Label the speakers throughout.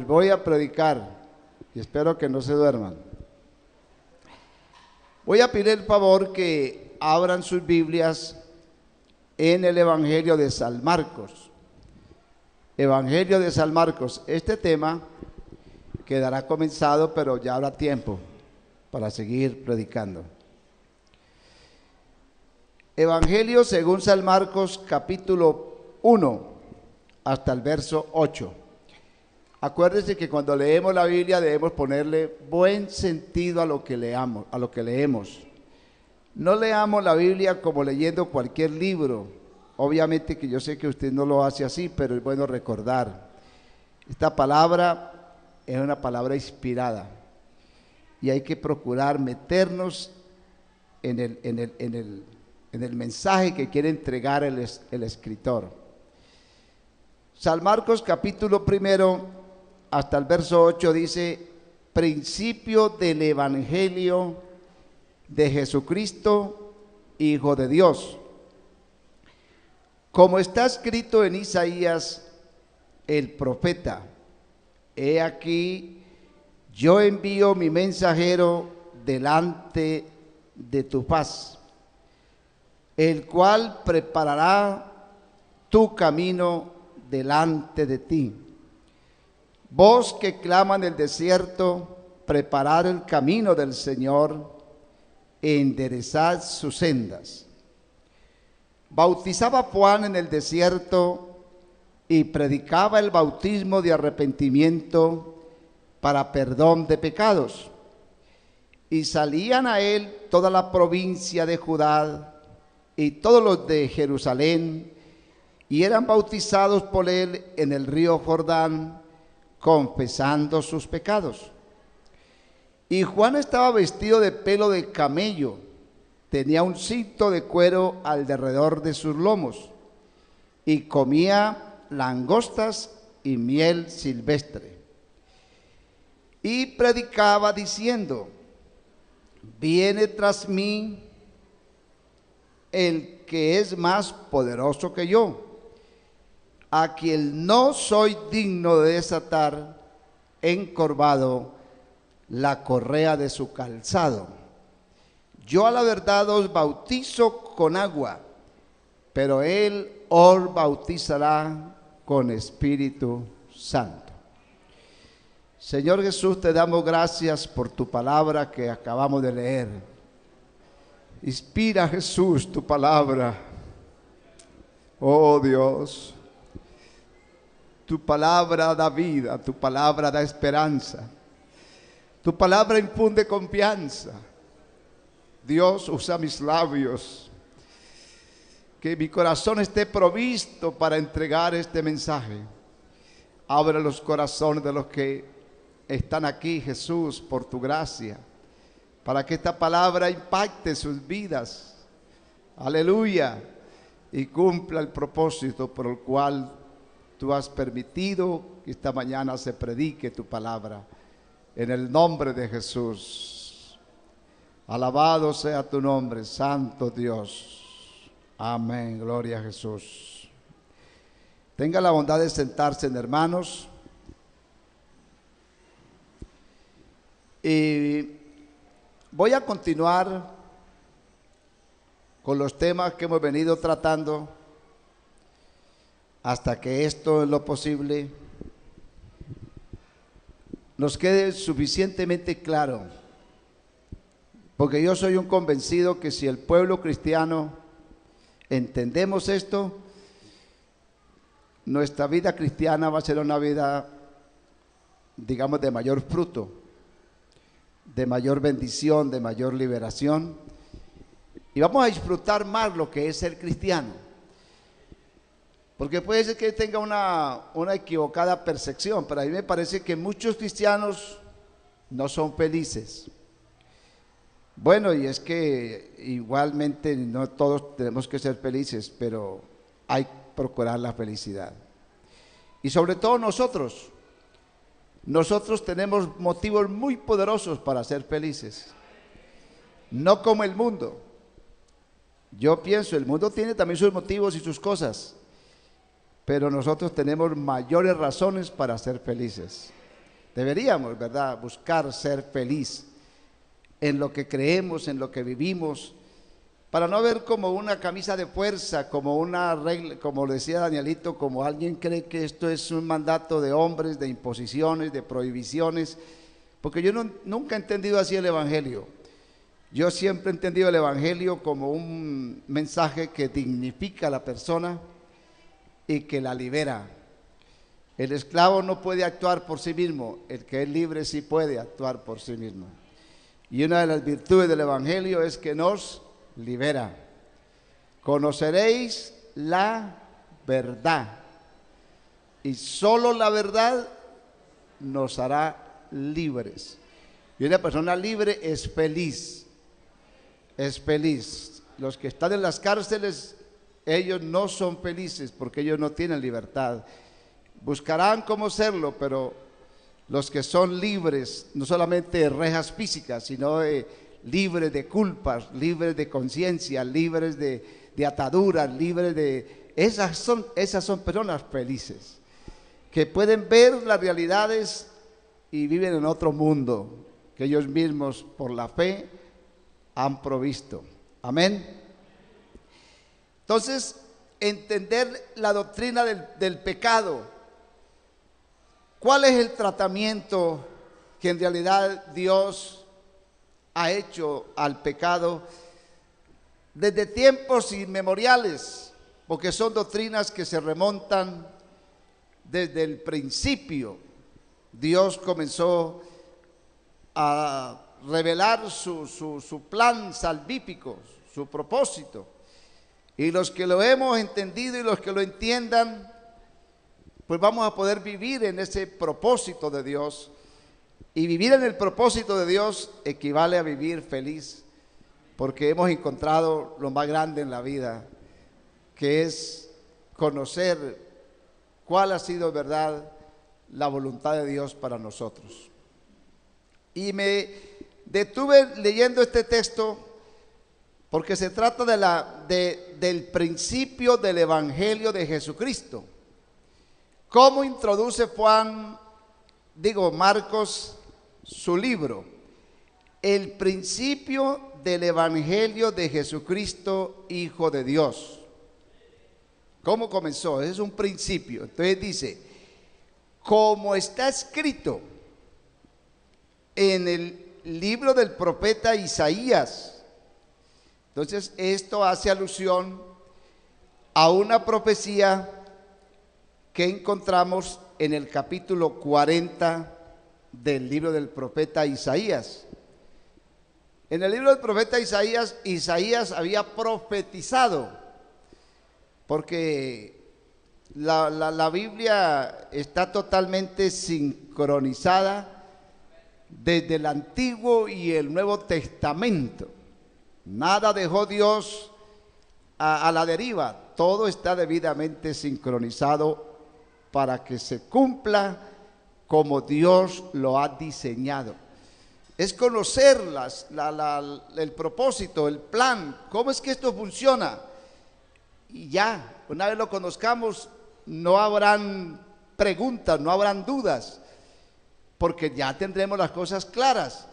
Speaker 1: Voy a predicar y espero que no se duerman. Voy a pedir el favor que abran sus Biblias en el Evangelio de San Marcos. Evangelio de San Marcos. Este tema quedará comenzado, pero ya habrá tiempo para seguir predicando. Evangelio según San Marcos, capítulo 1, hasta el verso 8. Acuérdense que cuando leemos la Biblia debemos ponerle buen sentido a lo que leemos. No leamos la Biblia como leyendo cualquier libro. Obviamente que yo sé que usted no lo hace así, pero es bueno recordar. Esta palabra es una palabra inspirada y hay que procurar meternos en el mensaje que quiere entregar el escritor. San Marcos capítulo 1 hasta el verso 8 dice: principio del Evangelio de Jesucristo, Hijo de Dios. Como está escrito en Isaías el profeta: he aquí, yo envío mi mensajero delante de tu faz, el cual preparará tu camino delante de ti. Voz que clama en el desierto: preparad el camino del Señor, enderezad sus sendas. Bautizaba Juan en el desierto y predicaba el bautismo de arrepentimiento para perdón de pecados. Y salían a él toda la provincia de Judá y todos los de Jerusalén, y eran bautizados por él en el río Jordán, confesando sus pecados. Y Juan estaba vestido de pelo de camello, tenía un cinto de cuero alrededor de sus lomos, y comía langostas y miel silvestre. Y predicaba diciendo: viene tras mí el que es más poderoso que yo, a quien no soy digno de desatar encorvado la correa de su calzado. Yo a la verdad os bautizo con agua, pero él os bautizará con Espíritu Santo. Señor Jesús, te damos gracias por tu palabra que acabamos de leer. Inspira, Jesús, tu palabra. Oh Dios, tu palabra da vida, tu palabra da esperanza, tu palabra infunde confianza. Dios, usa mis labios, que mi corazón esté provisto para entregar este mensaje. Abre los corazones de los que están aquí, Jesús, por tu gracia, para que esta palabra impacte sus vidas. Aleluya. Y cumpla el propósito por el cual tú has permitido que esta mañana se predique tu palabra. En el nombre de Jesús. Alabado sea tu nombre, Santo Dios. Amén. Gloria a Jesús. Tenga la bondad de sentarse, hermanos. Y voy a continuar con los temas que hemos venido tratando hasta que esto, en lo posible, nos quede suficientemente claro. Porque yo soy un convencido que si el pueblo cristiano entendemos esto, nuestra vida cristiana va a ser una vida, digamos, de mayor fruto, de mayor bendición, de mayor liberación, y vamos a disfrutar más lo que es ser cristiano. Porque puede ser que tenga una equivocada percepción, pero a mí me parece que muchos cristianos no son felices. Bueno, y es que igualmente no todos tenemos que ser felices, pero hay que procurar la felicidad. Y sobre todo nosotros tenemos motivos muy poderosos para ser felices. No como el mundo. Yo pienso, el mundo tiene también sus motivos y sus cosas, pero nosotros tenemos mayores razones para ser felices. Deberíamos, ¿verdad?, buscar ser feliz en lo que creemos, en lo que vivimos, para no ver como una camisa de fuerza, como una regla, como decía Danielito, como alguien cree que esto es un mandato de hombres, de imposiciones, de prohibiciones, porque yo nunca he entendido así el Evangelio. Yo siempre he entendido el Evangelio como un mensaje que dignifica a la persona y que la libera. El esclavo no puede actuar por sí mismo, el que es libre sí puede actuar por sí mismo. Y una de las virtudes del Evangelio es que nos libera. Conoceréis la verdad, y solo la verdad nos hará libres. Y una persona libre es feliz. Es feliz. Los que están en las cárceles, ellos no son felices porque ellos no tienen libertad. Buscarán cómo serlo, pero los que son libres, no solamente de rejas físicas, sino libres de culpas, libres de conciencia, libres de ataduras, libres de... Esas son personas felices, que pueden ver las realidades y viven en otro mundo que ellos mismos por la fe han provisto. Amén. Entonces, entender la doctrina del pecado. ¿Cuál es el tratamiento que en realidad Dios ha hecho al pecado desde tiempos inmemoriales? Porque son doctrinas que se remontan desde el principio. Dios comenzó a revelar su plan salvífico, su propósito. Y los que lo hemos entendido y los que lo entiendan, pues vamos a poder vivir en ese propósito de Dios. Y vivir en el propósito de Dios equivale a vivir feliz, porque hemos encontrado lo más grande en la vida, que es conocer cuál ha sido, verdad, la voluntad de Dios para nosotros. Y me detuve leyendo este texto porque se trata del principio del Evangelio de Jesucristo. ¿Cómo introduce Marcos su libro? El principio del Evangelio de Jesucristo, Hijo de Dios. ¿Cómo comenzó? Es un principio. Entonces dice, como está escrito en el libro del profeta Isaías. Entonces esto hace alusión a una profecía que encontramos en el capítulo 40 del libro del profeta Isaías. En el libro del profeta Isaías, Isaías había profetizado, porque la Biblia está totalmente sincronizada desde el Antiguo y el Nuevo Testamento. Nada dejó Dios a la deriva, todo está debidamente sincronizado para que se cumpla como Dios lo ha diseñado. Es conocer el propósito, el plan, cómo es que esto funciona. Y ya, una vez lo conozcamos, no habrán preguntas, no habrán dudas, porque ya tendremos las cosas claras.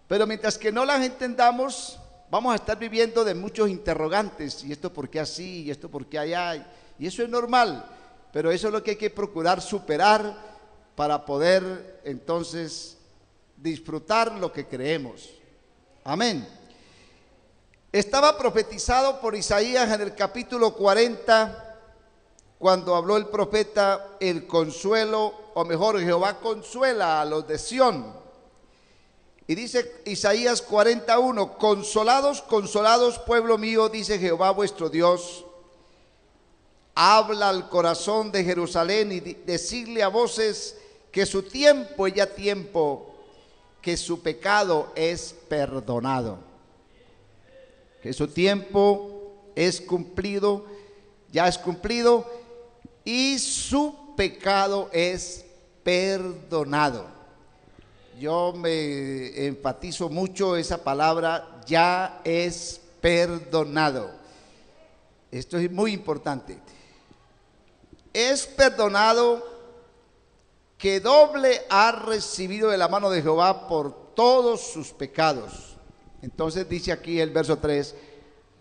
Speaker 1: Pero mientras que no las entendamos, vamos a estar viviendo de muchos interrogantes. ¿Y esto por qué así? ¿Y esto por qué allá? Y eso es normal, pero eso es lo que hay que procurar superar para poder entonces disfrutar lo que creemos. Amén. Estaba profetizado por Isaías en el capítulo 40, cuando habló el profeta el consuelo, o mejor, Jehová consuela a los de Sión. Y dice Isaías 41, consolados, consolados, pueblo mío, dice Jehová vuestro Dios, habla al corazón de Jerusalén y decirle a voces que su tiempo es ya tiempo, que su pecado es perdonado. Que su tiempo es cumplido, ya es cumplido, y su pecado es perdonado. Yo me enfatizo mucho esa palabra, ya es perdonado. Esto es muy importante. Es perdonado que doble ha recibido de la mano de Jehová por todos sus pecados. Entonces dice aquí el verso 3,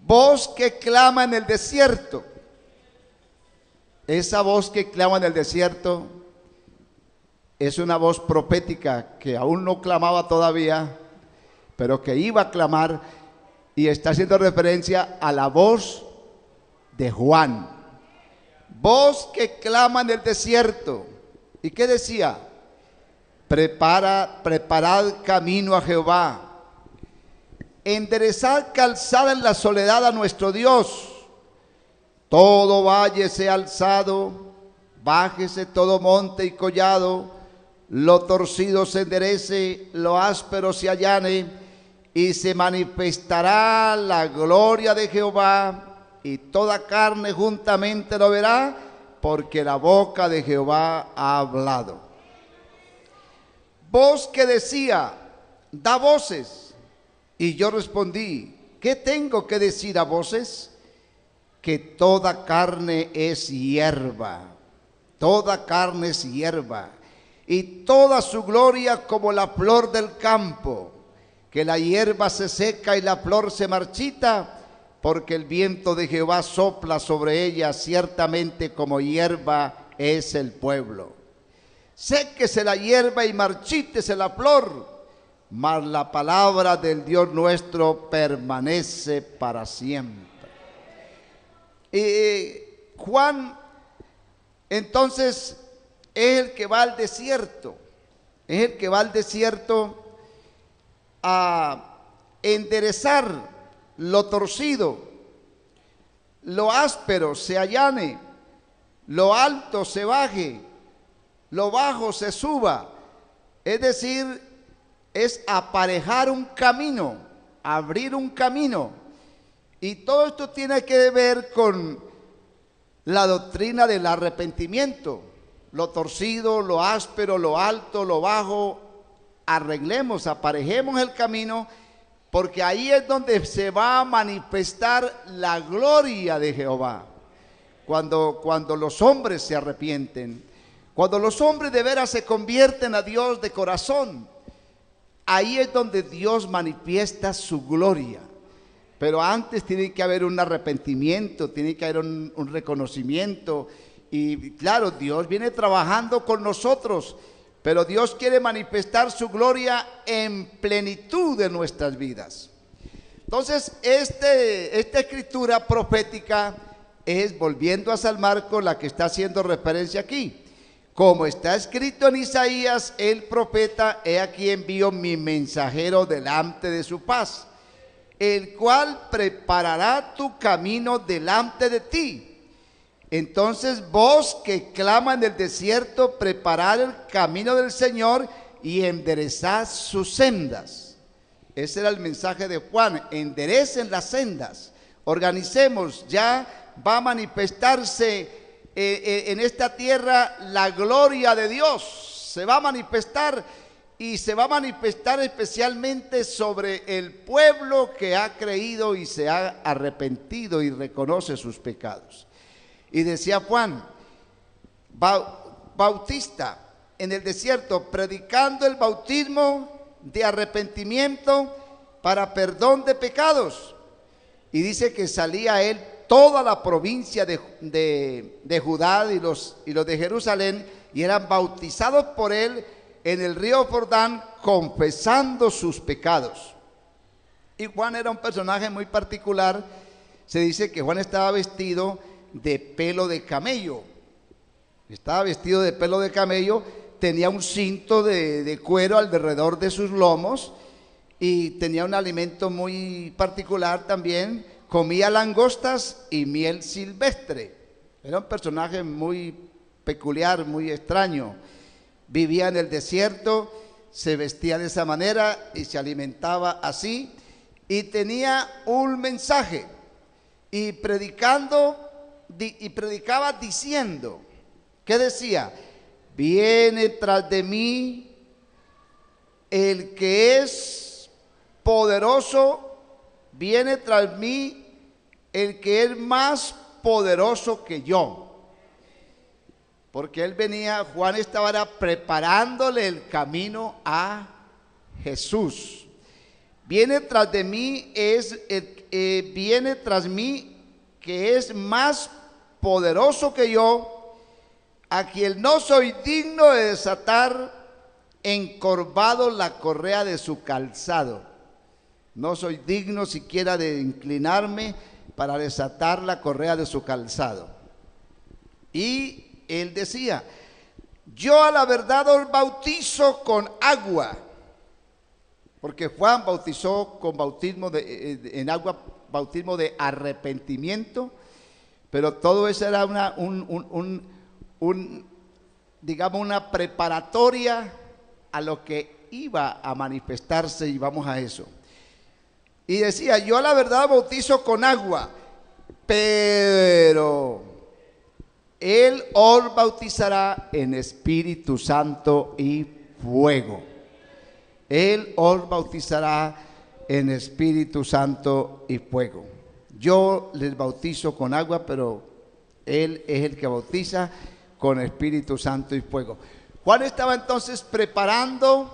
Speaker 1: voz que clama en el desierto. Esa voz que clama en el desierto es una voz profética que aún no clamaba todavía, pero que iba a clamar, y está haciendo referencia a la voz de Juan. Voz que clama en el desierto. ¿Y qué decía? Preparad camino a Jehová. Enderezad calzada en la soledad a nuestro Dios. Todo valle sea alzado, bájese todo monte y collado, lo torcido se enderece, lo áspero se allane, y se manifestará la gloria de Jehová, y toda carne juntamente lo verá, porque la boca de Jehová ha hablado. Voz que decía, da voces. Y yo respondí, ¿qué tengo que decir a voces? Que toda carne es hierba, toda carne es hierba, y toda su gloria como la flor del campo, que la hierba se seca y la flor se marchita, porque el viento de Jehová sopla sobre ella, ciertamente como hierba es el pueblo. Séquese la hierba y marchítese la flor, mas la palabra del Dios nuestro permanece para siempre. Juan entonces es el que va al desierto, es el que va al desierto a enderezar lo torcido, lo áspero se allane, lo alto se baje, lo bajo se suba. Es decir, es aparejar un camino, abrir un camino. Y todo esto tiene que ver con la doctrina del arrepentimiento. Lo torcido, lo áspero, lo alto, lo bajo, arreglemos, aparejemos el camino, porque ahí es donde se va a manifestar la gloria de Jehová. Cuando los hombres se arrepienten, cuando los hombres de veras se convierten a Dios de corazón, ahí es donde Dios manifiesta su gloria. Pero antes tiene que haber un arrepentimiento, tiene que haber un reconocimiento. Y claro, Dios viene trabajando con nosotros, pero Dios quiere manifestar su gloria en plenitud de nuestras vidas. Entonces, esta escritura profética es, volviendo a San Marcos, la que está haciendo referencia aquí. Como está escrito en Isaías, el profeta, he aquí envío mi mensajero delante de su paz, el cual preparará tu camino delante de ti. Entonces vos que clama en el desierto, preparad el camino del Señor y enderezad sus sendas. Ese era el mensaje de Juan: enderecen las sendas, organicemos, ya va a manifestarse en esta tierra la gloria de Dios, se va a manifestar. Y se va a manifestar especialmente sobre el pueblo que ha creído y se ha arrepentido y reconoce sus pecados. Y decía Juan Bautista en el desierto, predicando el bautismo de arrepentimiento para perdón de pecados. Y dice que salía él toda la provincia de Judá y los de Jerusalén, y eran bautizados por él en el río Jordán, confesando sus pecados. Y Juan era un personaje muy particular. Se dice que Juan estaba vestido de pelo de camello. Estaba vestido de pelo de camello, tenía un cinto de cuero alrededor de sus lomos y tenía un alimento muy particular también. Comía langostas y miel silvestre. Era un personaje muy peculiar, muy extraño. Vivía en el desierto, se vestía de esa manera y se alimentaba así, y tenía un mensaje, y predicaba diciendo, ¿qué decía? Viene tras de mí el que es poderoso, viene tras mí el que es más poderoso que yo. porque él venía, Juan estaba preparándole el camino a Jesús. Viene tras de mí, viene tras mí, que es más poderoso que yo, a quien no soy digno de desatar encorvado la correa de su calzado. No soy digno siquiera de inclinarme para desatar la correa de su calzado. Y él decía: yo a la verdad os bautizo con agua, porque Juan bautizó con bautismo en agua, bautismo de arrepentimiento, pero todo eso era digamos, una preparatoria a lo que iba a manifestarse, y vamos a eso. Y decía: yo a la verdad bautizo con agua, pero él os bautizará en Espíritu Santo y fuego. Él os bautizará en Espíritu Santo y fuego. Yo les bautizo con agua, pero él es el que bautiza con Espíritu Santo y fuego. Juan estaba entonces preparando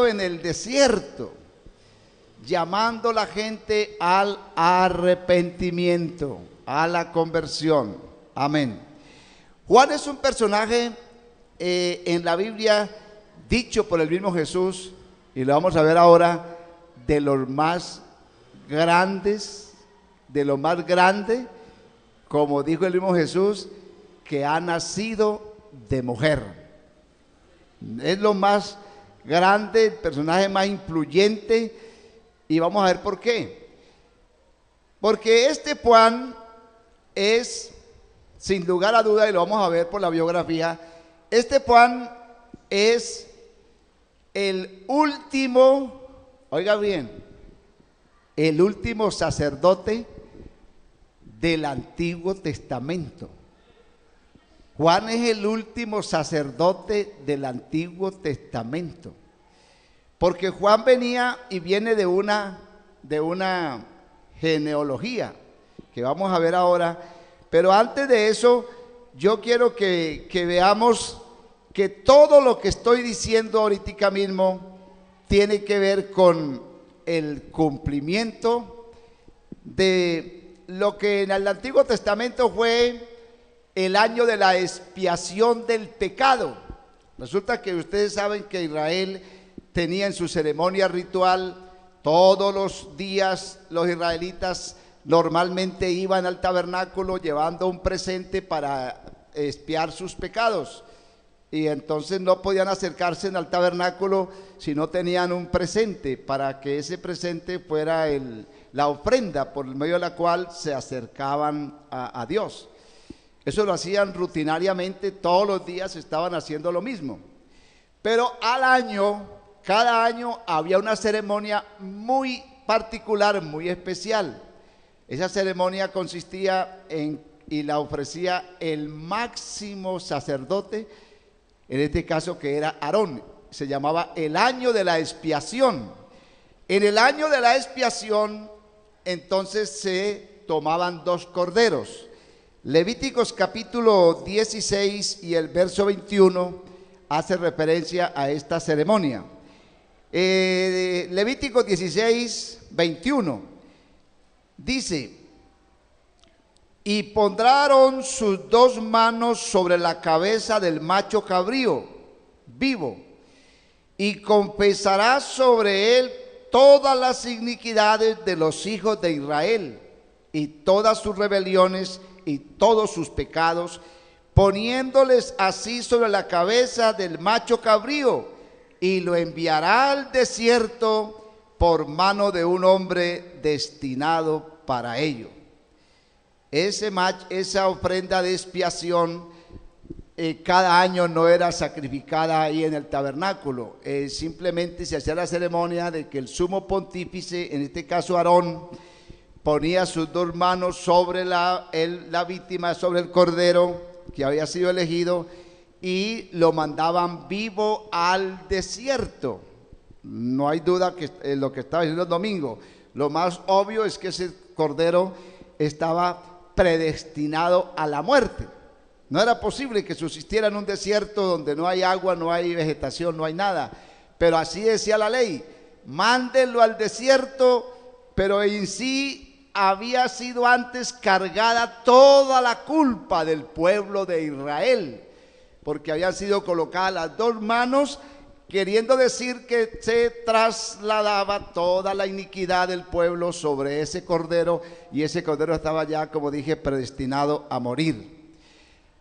Speaker 1: en el desierto, llamando a la gente al arrepentimiento, a la conversión. Amén. Juan es un personaje en la Biblia dicho por el mismo Jesús, y lo vamos a ver ahora, de los más grandes, de lo más grande, como dijo el mismo Jesús, que ha nacido de mujer. Es lo más grande, el personaje más influyente. Y vamos a ver por qué. Porque este Juan es, sin lugar a duda, y lo vamos a ver por la biografía, este Juan es el último, oiga bien, el último sacerdote del Antiguo Testamento. Juan es el último sacerdote del Antiguo Testamento. Porque Juan venía y viene de una genealogía que vamos a ver ahora. Pero antes de eso, yo quiero que veamos que todo lo que estoy diciendo ahorita mismo tiene que ver con el cumplimiento de lo que en el Antiguo Testamento fue el año de la expiación del pecado. Resulta que ustedes saben que Israel tenía en su ceremonia ritual, todos los días los israelitas normalmente iban al tabernáculo llevando un presente para expiar sus pecados, y entonces no podían acercarse al tabernáculo si no tenían un presente, para que ese presente fuera la ofrenda por medio de la cual se acercaban a Dios. Eso lo hacían rutinariamente, todos los días estaban haciendo lo mismo. Pero cada año había una ceremonia muy particular, muy especial. Esa ceremonia consistía y la ofrecía el máximo sacerdote, en este caso que era Aarón. Se llamaba el año de la expiación. En el año de la expiación, entonces se tomaban 2 corderos. Levíticos capítulo 16 y el verso 21 hace referencia a esta ceremonia. Levíticos 16, 21 dice: y pondrán sus 2 manos sobre la cabeza del macho cabrío vivo, y confesará sobre él todas las iniquidades de los hijos de Israel, y todas sus rebeliones y todos sus pecados, poniéndoles así sobre la cabeza del macho cabrío, y lo enviará al desierto por mano de un hombre destinado para ello. Esa ofrenda de expiación cada año no era sacrificada ahí en el tabernáculo, simplemente se hacía la ceremonia de que el sumo pontífice, en este caso Aarón, ponía sus 2 manos sobre la víctima, sobre el cordero que había sido elegido, y lo mandaban vivo al desierto. No hay duda que lo que estaba diciendo el domingo, lo más obvio es que ese cordero estaba predestinado a la muerte. No era posible que subsistiera en un desierto donde no hay agua, no hay vegetación, no hay nada. Pero así decía la ley: mándenlo al desierto, pero en sí había sido antes cargada toda la culpa del pueblo de Israel, porque habían sido colocadas las dos manos, queriendo decir que se trasladaba toda la iniquidad del pueblo sobre ese cordero, y ese cordero estaba ya, como dije, predestinado a morir.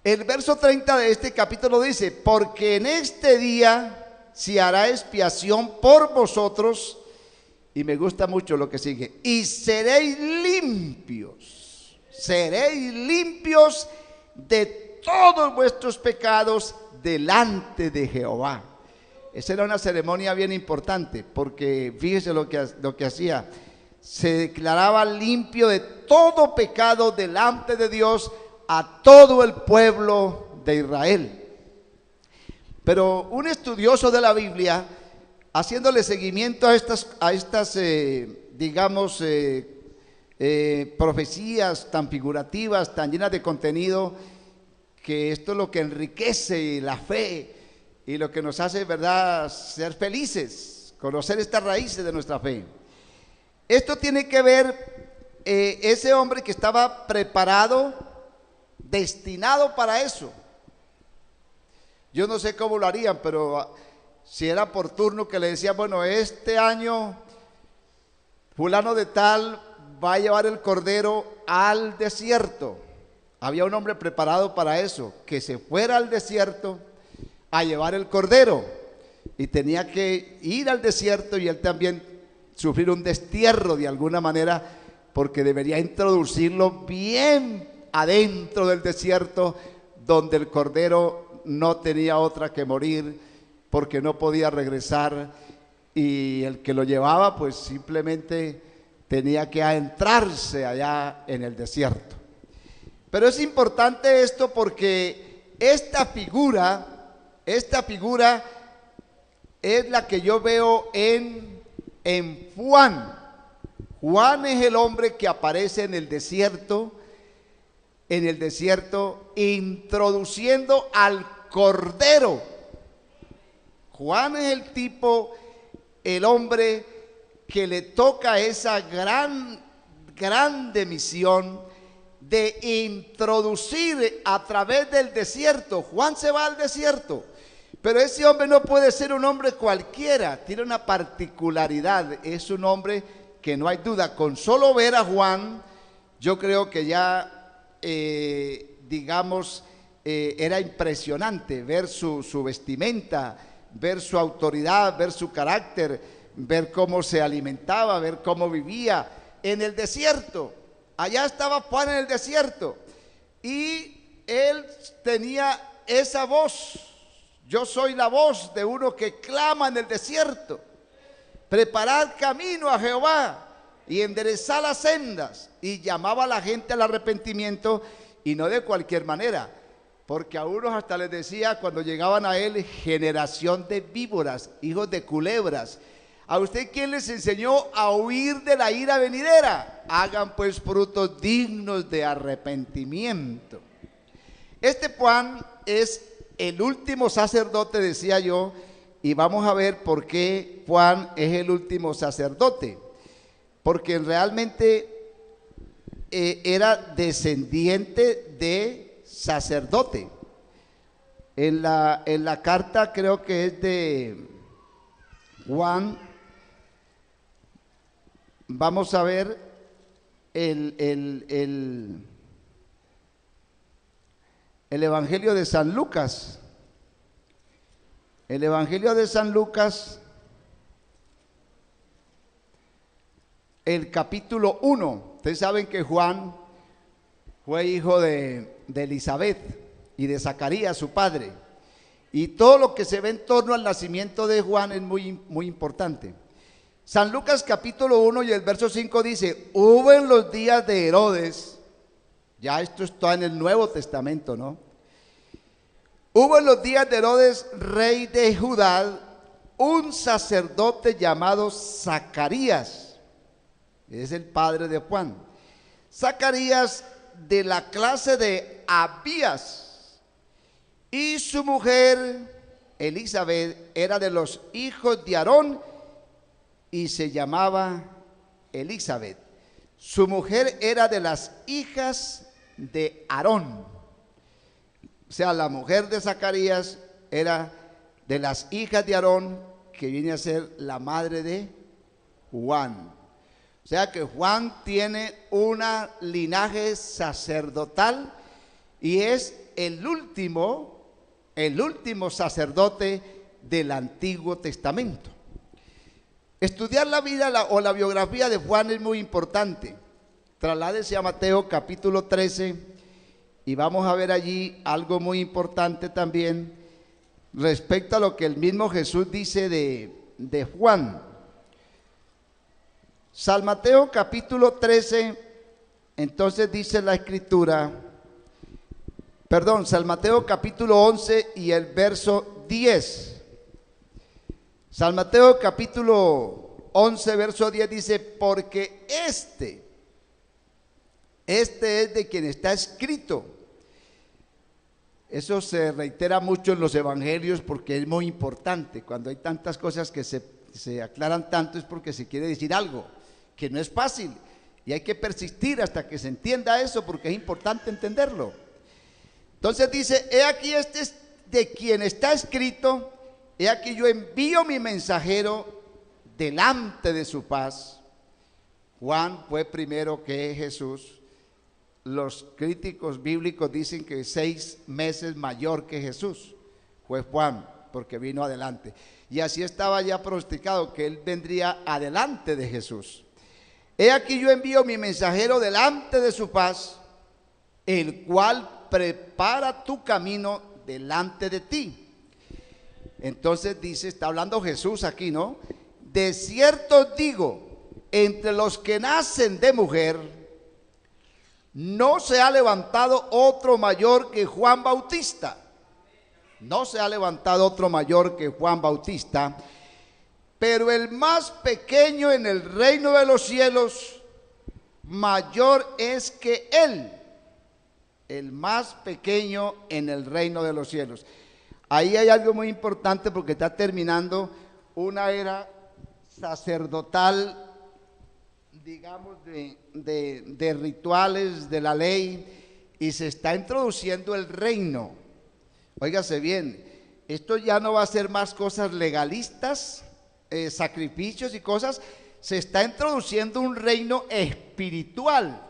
Speaker 1: El verso 30 de este capítulo dice: porque en este día se hará expiación por vosotros, y me gusta mucho lo que sigue, y seréis limpios de todos vuestros pecados delante de Jehová. Esa era una ceremonia bien importante, porque fíjese lo que hacía: se declaraba limpio de todo pecado delante de Dios a todo el pueblo de Israel. Pero un estudioso de la Biblia, haciéndole seguimiento a estas profecías tan figurativas, tan llenas de contenido, que esto es lo que enriquece la fe y lo que nos hace, ¿verdad?, ser felices, conocer estas raíces de nuestra fe. Esto tiene que ver ese hombre que estaba preparado, destinado para eso. Yo no sé cómo lo harían, pero si era por turno, que le decían: bueno, este año fulano de tal va a llevar el cordero al desierto. Había un hombre preparado para eso, que se fuera al desierto a llevar el cordero, y tenía que ir al desierto y él también sufrir un destierro de alguna manera, porque debería introducirlo bien adentro del desierto, donde el cordero no tenía otra que morir, porque no podía regresar, y el que lo llevaba pues simplemente tenía que adentrarse allá en el desierto. Pero es importante esto, porque esta figura es la que yo veo en Juan. Juan es el hombre que aparece en el desierto, introduciendo al cordero. Juan es el tipo, el hombre que le toca esa grande misión de introducir a través del desierto. Juan se va al desierto, pero ese hombre no puede ser un hombre cualquiera, tiene una particularidad. Es un hombre que no hay duda, con solo ver a Juan, yo creo que ya era impresionante ver su vestimenta, ver su autoridad, ver su carácter, ver cómo se alimentaba, ver cómo vivía en el desierto. Allá estaba Juan en el desierto, y él tenía esa voz: yo soy la voz de uno que clama en el desierto, preparad camino a Jehová y enderezad las sendas. Y llamaba a la gente al arrepentimiento, y no de cualquier manera, porque a unos hasta les decía cuando llegaban a él: generación de víboras, hijos de culebras, ¿a usted quién les enseñó a huir de la ira venidera? Hagan pues frutos dignos de arrepentimiento. Este Juan es el último sacerdote, decía yo, y vamos a ver por qué Juan es el último sacerdote. Porque realmente era descendiente de sacerdote. En la carta, creo que es de Juan, vamos a ver el Evangelio de San Lucas. El Evangelio de San Lucas, el capítulo 1. Ustedes saben que Juan fue hijo de Elizabeth y de Zacarías, su padre. Y todo lo que se ve en torno al nacimiento de Juan es muy, muy importante. San Lucas capítulo 1 y el verso 5 dice: hubo en los días de Herodes, ya esto está en el Nuevo Testamento, ¿no? Hubo en los días de Herodes, rey de Judá, un sacerdote llamado Zacarías, es el padre de Juan. Zacarías, de la clase de Abías. Y su mujer, Elizabeth, era de los hijos de Aarón y se llamaba Elizabeth. Su mujer era de las hijas de Aarón. O sea, la mujer de Zacarías era de las hijas de Aarón, que viene a ser la madre de Juan. O sea que Juan tiene un linaje sacerdotal y es el último sacerdote del Antiguo Testamento. Estudiar la vida o la biografía de Juan es muy importante. Trasládese a Mateo capítulo 13 y vamos a ver allí algo muy importante también respecto a lo que el mismo Jesús dice de Juan. San Mateo capítulo 13, entonces dice la escritura, San Mateo capítulo 11 y el verso 10. San Mateo capítulo 11, verso 10 dice, porque este es de quien está escrito. Eso se reitera mucho en los evangelios porque es muy importante. Cuando hay tantas cosas que se aclaran tanto es porque se quiere decir algo que no es fácil y hay que persistir hasta que se entienda eso porque es importante entenderlo. Entonces dice, he aquí este es de quien está escrito, he aquí yo envío mi mensajero delante de su paz. Juan fue primero que Jesús. Los críticos bíblicos dicen que 6 meses mayor que Jesús fue Juan, porque vino adelante. Y así estaba ya pronosticado que él vendría adelante de Jesús. He aquí yo envío mi mensajero delante de su paz, el cual prepara tu camino delante de ti. Entonces dice, está hablando Jesús aquí, ¿no? De cierto digo, entre los que nacen de mujer, no se ha levantado otro mayor que Juan Bautista. No se ha levantado otro mayor que Juan Bautista. Pero el más pequeño en el reino de los cielos, mayor es que él. El más pequeño en el reino de los cielos. Ahí hay algo muy importante porque está terminando una era sacerdotal, digamos, de rituales de la ley, y se está introduciendo el reino. Óigase bien, esto ya no va a ser más cosas legalistas, sacrificios y cosas, se está introduciendo un reino espiritual,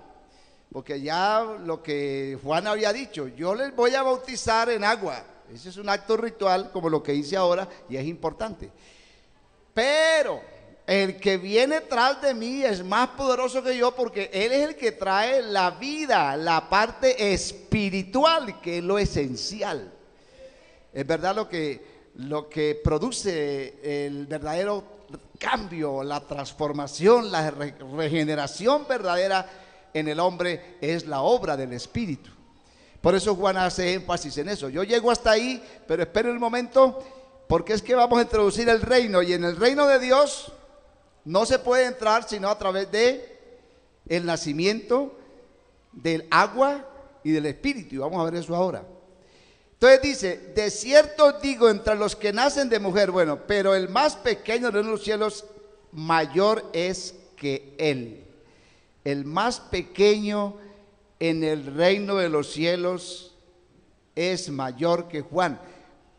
Speaker 1: porque ya lo que Juan había dicho, yo les voy a bautizar en agua, ese es un acto ritual como lo que hice ahora y es importante, pero el que viene tras de mí es más poderoso que yo porque él es el que trae la vida, la parte espiritual, que es lo esencial. Es verdad lo que produce el verdadero cambio, la transformación, la regeneración verdadera en el hombre es la obra del Espíritu. Por eso Juan hace énfasis en eso. Yo llego hasta ahí, pero espero un momento, porque es que vamos a introducir el reino, y en el reino de Dios no se puede entrar sino a través de el nacimiento del agua y del Espíritu, y vamos a ver eso ahora. Entonces dice, de cierto digo, entre los que nacen de mujer, bueno, pero el más pequeño de los cielos, mayor es que él. El más pequeño en el reino de los cielos es mayor que Juan,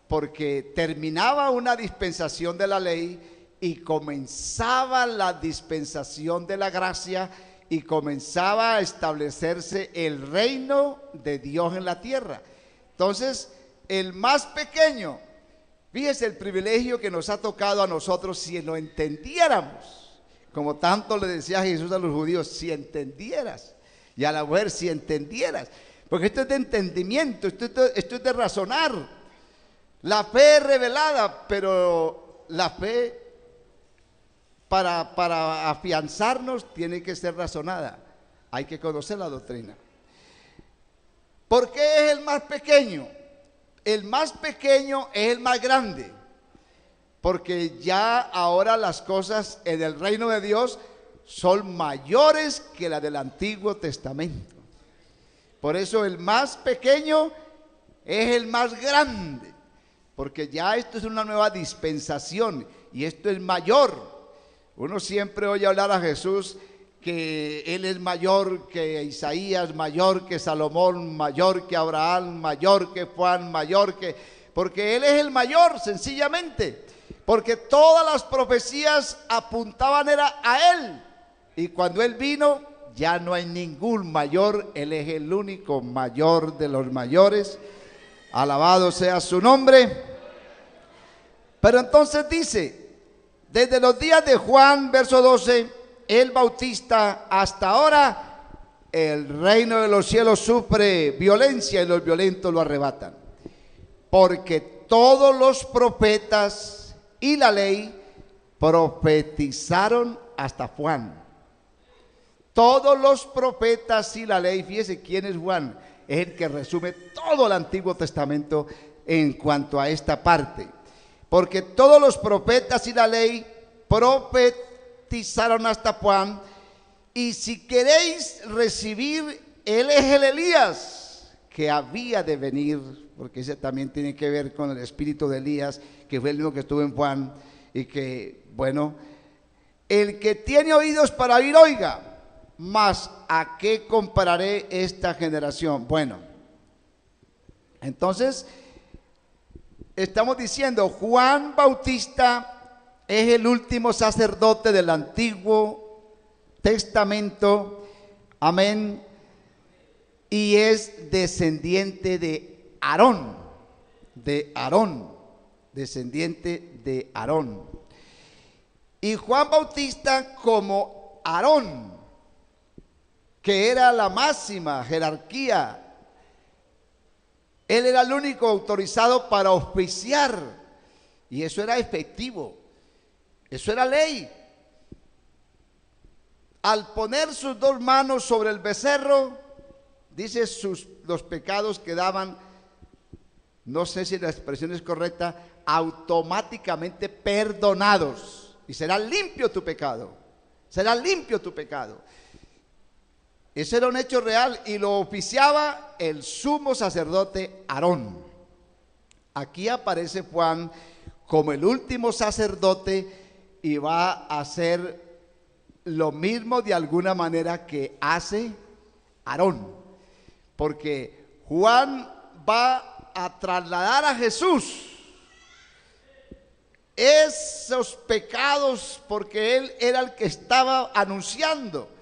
Speaker 1: porque terminaba una dispensación de la ley y comenzaba la dispensación de la gracia y comenzaba a establecerse el reino de Dios en la tierra. Entonces, el más pequeño, fíjese el privilegio que nos ha tocado a nosotros si lo entendiéramos, como tanto le decía Jesús a los judíos, si entendieras, y a la mujer, si entendieras, porque esto es de entendimiento, esto es de razonar. La fe es revelada, pero la fe para afianzarnos tiene que ser razonada, hay que conocer la doctrina. ¿Por qué es el más pequeño? El más pequeño es el más grande, porque ya ahora las cosas en el reino de Dios son mayores que las del Antiguo Testamento. Por eso el más pequeño es el más grande, porque ya esto es una nueva dispensación y esto es mayor. Uno siempre oye hablar a Jesús que Él es mayor que Isaías, mayor que Salomón, mayor que Abraham, mayor que Juan, porque Él es el mayor, sencillamente, porque todas las profecías apuntaban era a Él, y cuando Él vino ya no hay ningún mayor, Él es el único mayor de los mayores, alabado sea su nombre. Pero entonces dice, desde los días de Juan, verso 12, el Bautista hasta ahora, el reino de los cielos sufre violencia y los violentos lo arrebatan. Porque todos los profetas y la ley profetizaron hasta Juan. Todos los profetas y la ley, fíjese quién es Juan, es el que resume todo el Antiguo Testamento en cuanto a esta parte. Porque todos los profetas y la ley profetizaron hasta Juan, y si queréis recibir, él es el Elías que había de venir, porque ese también tiene que ver con el espíritu de Elías, que fue el mismo que estuvo en Juan, y que, bueno, el que tiene oídos para oír, oiga. Mas, ¿a qué compararé esta generación? Bueno, entonces, estamos diciendo, Juan Bautista es el último sacerdote del Antiguo Testamento, amén, y es descendiente de Aarón, descendiente de Aarón. Y Juan Bautista, como Aarón, que era la máxima jerarquía, él era el único autorizado para oficiar, y eso era efectivo, eso era ley. Al poner sus dos manos sobre el becerro, dice, los pecados quedaban, no sé si la expresión es correcta, automáticamente perdonados, y será limpio tu pecado, será limpio tu pecado. Ese era un hecho real y lo oficiaba el sumo sacerdote Aarón. Aquí aparece Juan como el último sacerdote y va a hacer lo mismo de alguna manera que hace Aarón. Porque Juan va a trasladar a Jesús esos pecados, porque él era el que estaba anunciando,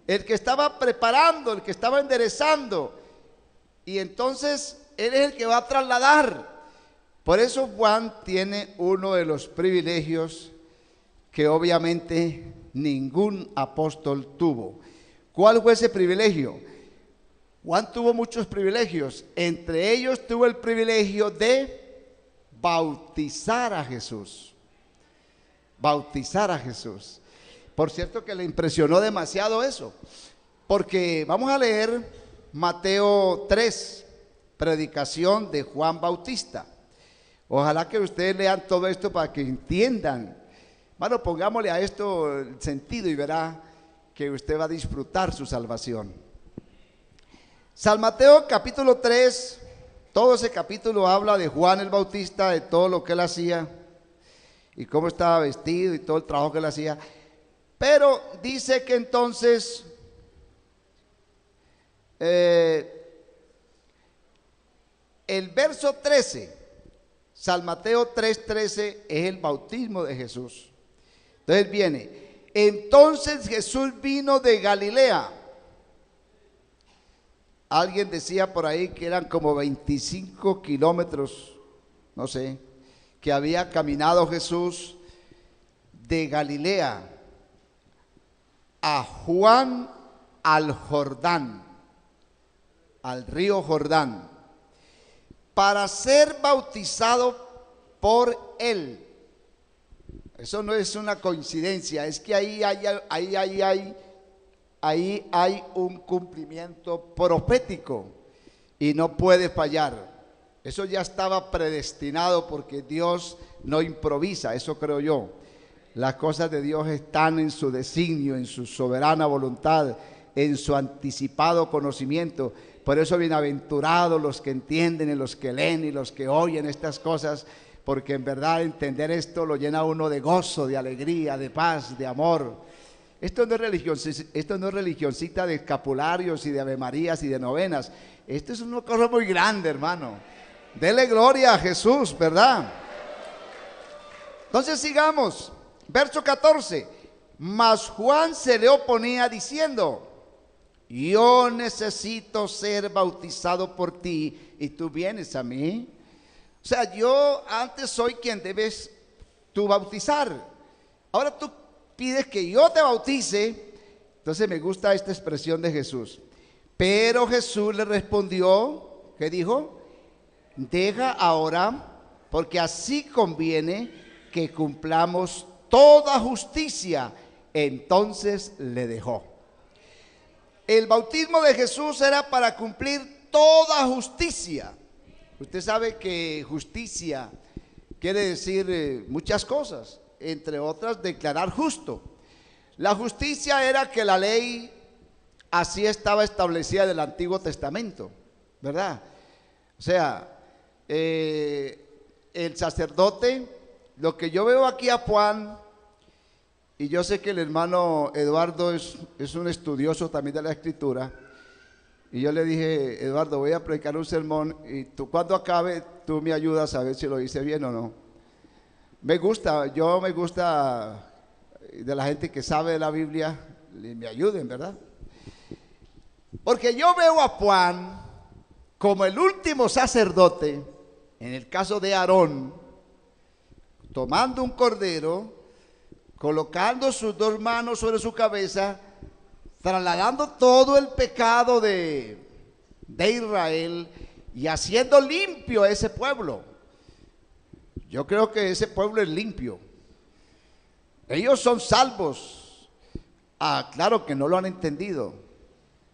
Speaker 1: el que estaba preparando, el que estaba enderezando, y entonces él es el que va a trasladar. Por eso Juan tiene uno de los privilegios que obviamente ningún apóstol tuvo. ¿Cuál fue ese privilegio? Juan tuvo muchos privilegios, entre ellos tuvo el privilegio de bautizar a Jesús. Bautizar a Jesús. Por cierto que le impresionó demasiado eso, porque vamos a leer Mateo 3, predicación de Juan Bautista. Ojalá que ustedes lean todo esto para que entiendan. Bueno, pongámosle a esto el sentido y verá que usted va a disfrutar su salvación. San Mateo capítulo 3, todo ese capítulo habla de Juan el Bautista, de todo lo que él hacía y cómo estaba vestido y todo el trabajo que él hacía. Pero dice que entonces el verso 13, San Mateo 3:13, es el bautismo de Jesús. Entonces viene, entonces Jesús vino de Galilea. Alguien decía por ahí que eran como 25 kilómetros, no sé, que había caminado Jesús de Galilea a Juan al Jordán, al río Jordán, para ser bautizado por él. Eso no es una coincidencia, es que ahí hay un cumplimiento profético y no puede fallar. Eso ya estaba predestinado porque Dios no improvisa, eso creo yo. Las cosas de Dios están en su designio, en su soberana voluntad, en su anticipado conocimiento. Por eso bienaventurados los que entienden y los que leen y los que oyen estas cosas, porque en verdad entender esto lo llena a uno de gozo, de alegría, de paz, de amor. Esto no es religioncita de escapularios y de avemarías y de novenas. Esto es una cosa muy grande, hermano. Dele gloria a Jesús, ¿verdad? Entonces sigamos. Verso 14. Mas Juan se le oponía diciendo: yo necesito ser bautizado por ti y tú vienes a mí. O sea, yo antes soy quien debes tú bautizar. Ahora tú pides que yo te bautice. Entonces me gusta esta expresión de Jesús. Pero Jesús le respondió, ¿qué dijo? Deja ahora, porque así conviene que cumplamos toda justicia. Entonces le dejó. El bautismo de Jesús era para cumplir toda justicia. Usted sabe que justicia quiere decir muchas cosas, entre otras declarar justo. La justicia era que la ley así estaba establecida en el Antiguo Testamento, ¿verdad? O sea, el sacerdote, lo que yo veo aquí a Juan, y yo sé que el hermano Eduardo es un estudioso también de la Escritura, y yo le dije: Eduardo, voy a predicar un sermón y tú, cuando acabe, tú me ayudas a ver si lo hice bien o no. Me gusta de la gente que sabe de la Biblia, me ayuden, ¿verdad? Porque yo veo a Juan como el último sacerdote, en el caso de Aarón, tomando un cordero, colocando sus dos manos sobre su cabeza, trasladando todo el pecado de Israel y haciendo limpio a ese pueblo. Yo creo que ese pueblo es limpio. Ellos son salvos. Claro que no lo han entendido,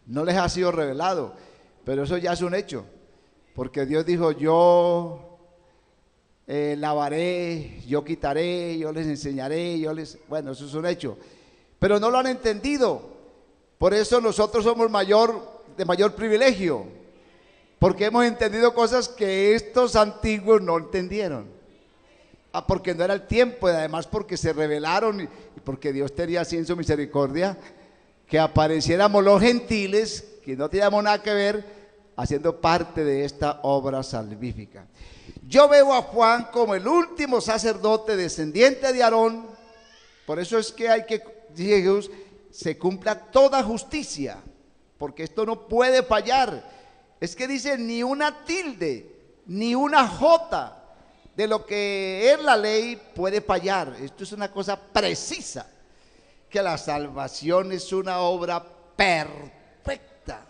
Speaker 1: no les ha sido revelado, pero eso ya es un hecho, porque Dios dijo: yo lavaré, yo quitaré, yo les enseñaré, bueno, eso es un hecho, pero no lo han entendido. Por eso nosotros somos de mayor privilegio, porque hemos entendido cosas que estos antiguos no entendieron. Porque no era el tiempo, y además porque se rebelaron, y porque Dios tenía así en su misericordia que apareciéramos los gentiles, que no teníamos nada que ver, haciendo parte de esta obra salvífica. Yo veo a Juan como el último sacerdote descendiente de Aarón. Por eso es que hay que, dice Jesús, se cumpla toda justicia, porque esto no puede fallar. Es que dice: ni una tilde, ni una jota de lo que es la ley puede fallar. Esto es una cosa precisa, que la salvación es una obra perfecta.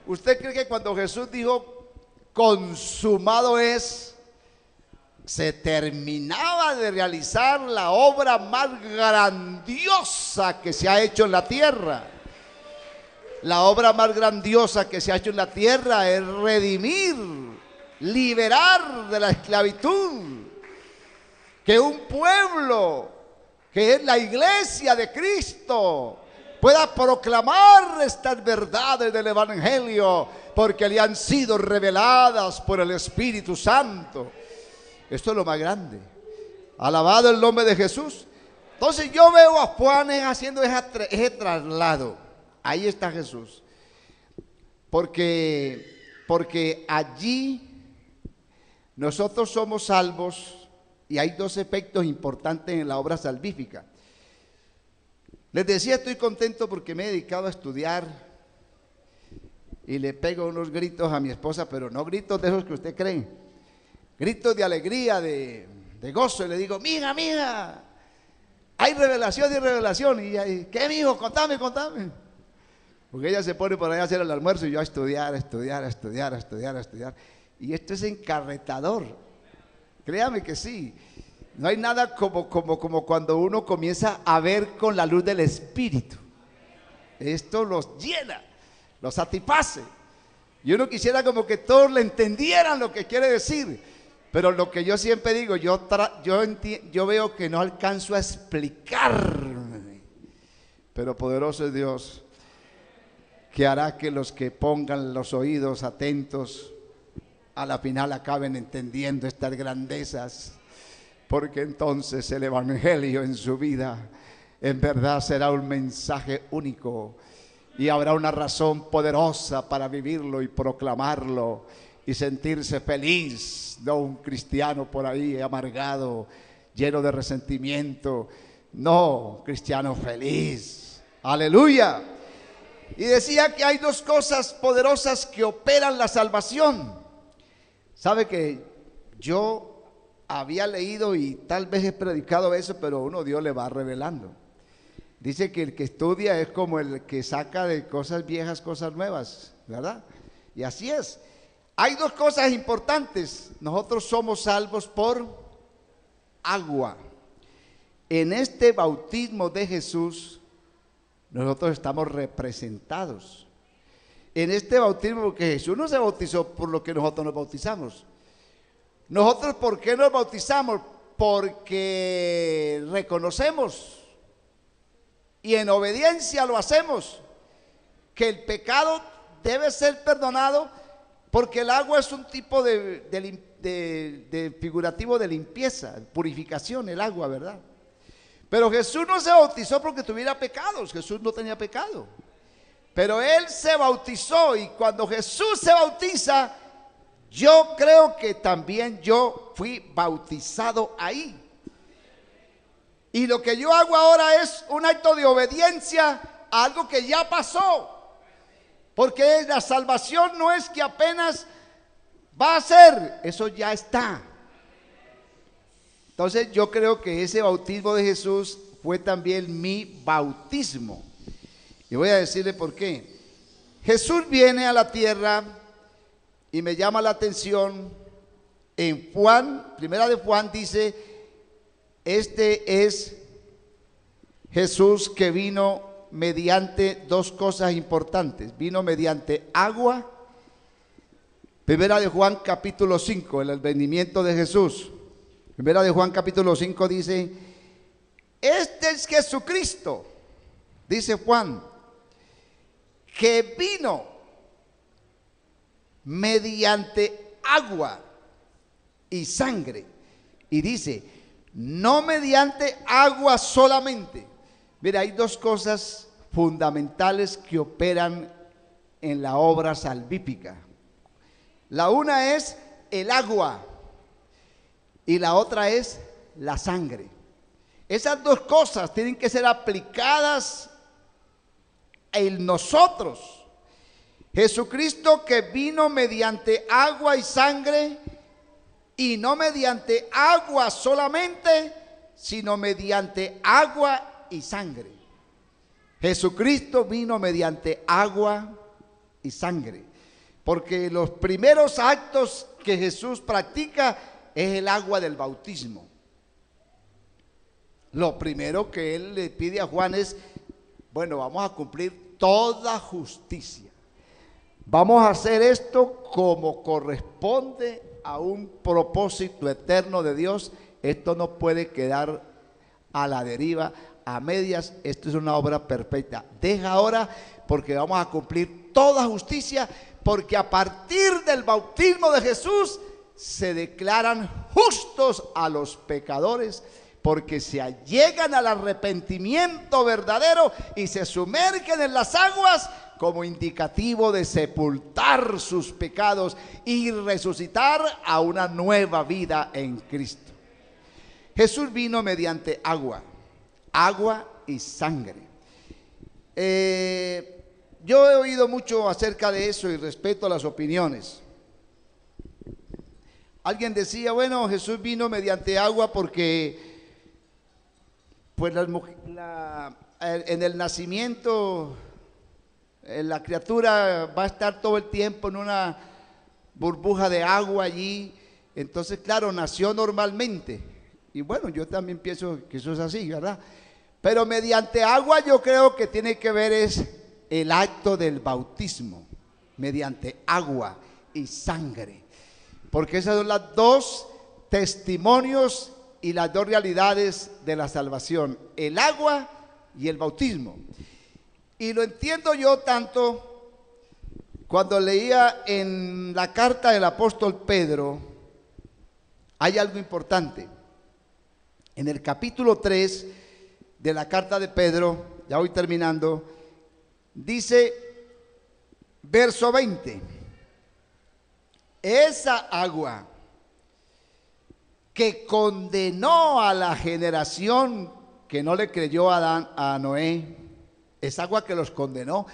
Speaker 1: ¿Usted cree que cuando Jesús dijo consumado es, se terminaba de realizar la obra más grandiosa que se ha hecho en la tierra? La obra más grandiosa que se ha hecho en la tierra es redimir, liberar de la esclavitud, que un pueblo que es la iglesia de Cristo pueda proclamar estas verdades del Evangelio, porque le han sido reveladas por el Espíritu Santo. Esto es lo más grande. Alabado el nombre de Jesús. Entonces yo veo a Juan haciendo ese traslado. Ahí está Jesús, porque allí nosotros somos salvos, y hay dos efectos importantes en la obra salvífica. Les decía, estoy contento porque me he dedicado a estudiar y le pego unos gritos a mi esposa, pero no gritos de esos que usted cree, gritos de alegría, de gozo, y le digo: mija, hay revelación y revelación. Y ella: ¿qué, mijo? Contame. Porque ella se pone por ahí a hacer el almuerzo y yo a estudiar. Y esto es encarretador. Créame que sí. No hay nada como cuando uno comienza a ver con la luz del Espíritu. Esto los llena, los satisface. Y uno quisiera como que todos le entendieran lo que quiere decir. Pero lo que yo siempre digo, yo veo que no alcanzo a explicarme. Pero poderoso es Dios, que hará que los que pongan los oídos atentos a la final acaben entendiendo estas grandezas, porque entonces el evangelio en su vida en verdad será un mensaje único y habrá una razón poderosa para vivirlo y proclamarlo y sentirse feliz, no un cristiano por ahí amargado, lleno de resentimiento, no, cristiano feliz, aleluya. Y decía que hay dos cosas poderosas que operan la salvación. Sabe que yo había leído y tal vez he predicado eso, pero uno Dios le va revelando. Dice que el que estudia es como el que saca de cosas viejas cosas nuevas, ¿verdad? Y así es. Hay dos cosas importantes. Nosotros somos salvos por agua. En este bautismo de Jesús, nosotros estamos representados. En este bautismo, porque Jesús no se bautizó por lo que nosotros nos bautizamos. Nosotros, ¿por qué nos bautizamos? Porque reconocemos y en obediencia lo hacemos, que el pecado debe ser perdonado, porque el agua es un tipo de figurativo de limpieza, purificación, el agua, ¿verdad? Pero Jesús no se bautizó porque tuviera pecados. Jesús no tenía pecado, pero Él se bautizó, y cuando Jesús se bautiza, yo creo que también yo fui bautizado ahí. Y lo que yo hago ahora es un acto de obediencia a algo que ya pasó, porque la salvación no es que apenas va a ser, eso ya está. Entonces yo creo que ese bautismo de Jesús fue también mi bautismo. Y voy a decirle por qué. Jesús viene a la tierra y me llama la atención. En Juan, primera de Juan dice: este es Jesús que vino mediante dos cosas importantes. Vino mediante agua. Primera de Juan capítulo 5, el advenimiento de Jesús. Primera de Juan capítulo 5 dice: este es Jesucristo, dice Juan, que vino mediante agua y sangre. Y dice, no mediante agua solamente. Mira, hay dos cosas fundamentales que operan en la obra salvífica. La una es el agua y la otra es la sangre. Esas dos cosas tienen que ser aplicadas en nosotros. Jesucristo, que vino mediante agua y sangre, y no mediante agua solamente, sino mediante agua y sangre. Jesucristo vino mediante agua y sangre, porque los primeros actos que Jesús practica es el agua del bautismo. Lo primero que Él le pide a Juan es: bueno, vamos a cumplir toda justicia. Vamos a hacer esto como corresponde a un propósito eterno de Dios. Esto no puede quedar a la deriva, a medias. Esto es una obra perfecta. Deja ahora, porque vamos a cumplir toda justicia, porque a partir del bautismo de Jesús se declaran justos a los pecadores, porque se allegan al arrepentimiento verdadero y se sumergen en las aguas como indicativo de sepultar sus pecados y resucitar a una nueva vida en Cristo. Jesús vino mediante agua y sangre. Yo he oído mucho acerca de eso y respeto las opiniones. Alguien decía, bueno, Jesús vino mediante agua porque pues en el nacimiento la criatura va a estar todo el tiempo en una burbuja de agua allí. Entonces, claro, nació normalmente. Y bueno, yo también pienso que eso es así, ¿verdad? Pero mediante agua yo creo que tiene que ver es el acto del bautismo, mediante agua y sangre. Porque esas son las dos testimonios y las dos realidades de la salvación: el agua y el bautismo. Y lo entiendo yo tanto Cuando leía en la carta del apóstol Pedro, hay algo importante. En el capítulo 3 de la carta de Pedro, ya voy terminando, dice, verso 20, esa agua que condenó a la generación que no le creyó a Noé, esa agua que los condenó.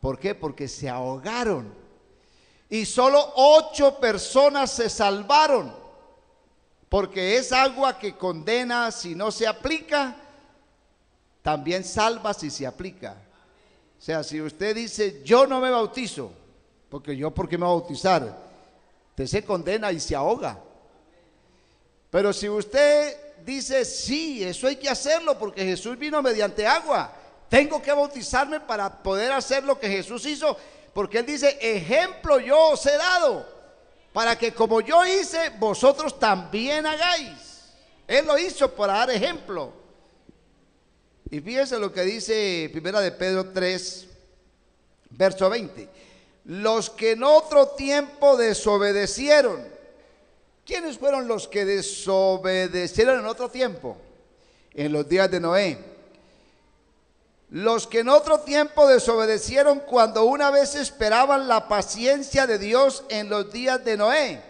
Speaker 1: ¿Por qué? Porque se ahogaron y solo 8 personas se salvaron, porque es agua que condena si no se aplica, también salva si se aplica. O sea, si usted dice, yo no me bautizo, porque yo, ¿por qué me voy a bautizar? Usted se condena y se ahoga. Pero si usted dice, sí, eso hay que hacerlo, porque Jesús vino mediante agua, tengo que bautizarme para poder hacer lo que Jesús hizo, porque Él dice, ejemplo yo os he dado, para que como yo hice, vosotros también hagáis. Él lo hizo para dar ejemplo. Y fíjense lo que dice Primera de Pedro 3, verso 20. Los que en otro tiempo desobedecieron. ¿Quiénes fueron los que desobedecieron en otro tiempo? En los días de Noé. Los que en otro tiempo desobedecieron cuando una vez esperaban la paciencia de Dios en los días de Noé.